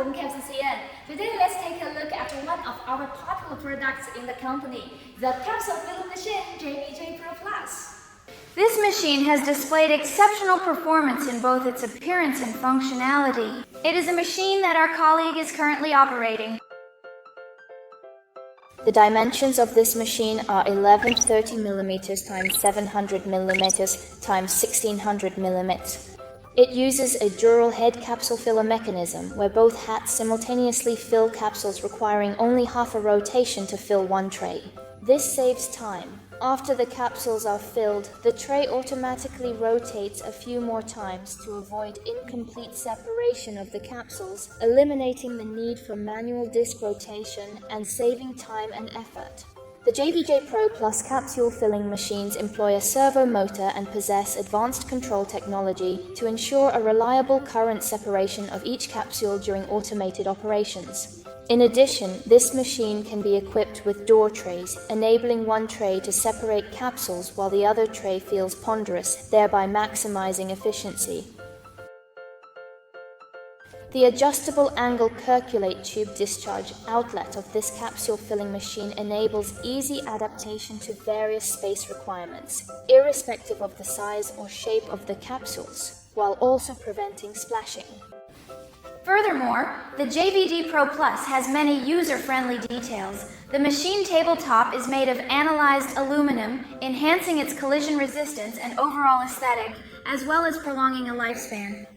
from CapsulCN. Today let's take a look at one of our popular products in the company, the Capsule Filling Machine JTJ-V Pro. This machine has displayed exceptional performance in both its appearance and functionality. It is a machine that our colleague is currently operating. The dimensions of this machine are 1130 mm x 700 mm x 1600 mm. It uses a dual head capsule filler mechanism where both hats simultaneously fill capsules, requiring only half a rotation to fill one tray. This saves time. After the capsules are filled, the tray automatically rotates a few more times to avoid incomplete separation of the capsules, eliminating the need for manual disc rotation and saving time and effort. The JTJ-V Pro Plus capsule filling machines employ a servo motor and possess advanced control technology to ensure a reliable current separation of each capsule during automated operations. In addition, this machine can be equipped with door trays, enabling one tray to separate capsules while the other tray feels ponderous, thereby maximizing efficiency. The adjustable angle percolate tube discharge outlet of this capsule filling machine enables easy adaptation to various space requirements, irrespective of the size or shape of the capsules, while also preventing splashing. Furthermore, the JTJ-V Pro Plus has many user-friendly details. The machine tabletop is made of anodized aluminum, enhancing its collision resistance and overall aesthetic, as well as prolonging a lifespan.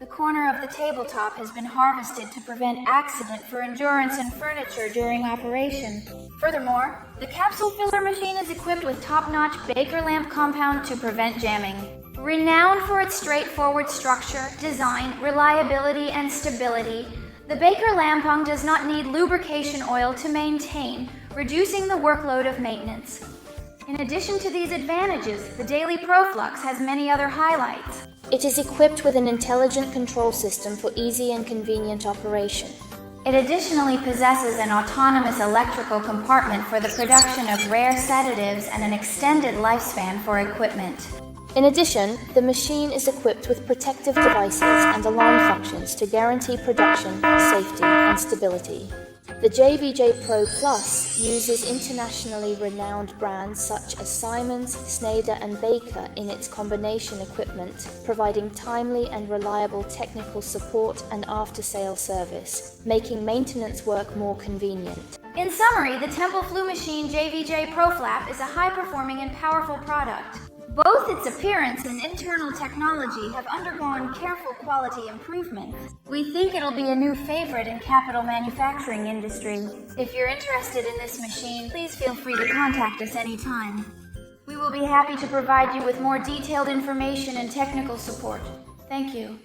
The corner of the tabletop has been harvested to prevent accident for endurance and furniture during operation. Furthermore, the capsule filler machine is equipped with top-notch Baker lamp compound to prevent jamming. Renowned for its straightforward structure, design, reliability, and stability, the Baker Lampung does not need lubrication oil to maintain, reducing the workload of maintenance. In addition to these advantages, the Daily ProFlux has many other highlights. It is equipped with an intelligent control system for easy and convenient operation. It additionally possesses an autonomous electrical compartment for the production of rare sedatives and an extended lifespan for equipment. In addition, the machine is equipped with protective devices and alarm functions to guarantee production, safety, and stability. The JTJ-V Pro Plus uses internationally renowned brands such as Siemens, Schneider, and Baker in its combination equipment, providing timely and reliable technical support and after-sale service, making maintenance work more convenient. In summary, the Temple Flu Machine JTJ-V Pro Flap is a high-performing and powerful product. Both its appearance and internal technology have undergone careful quality improvements. We think it'll be a new favorite in capital manufacturing industry. If you're interested in this machine, please feel free to contact us anytime. We will be happy to provide you with more detailed information and technical support. Thank you.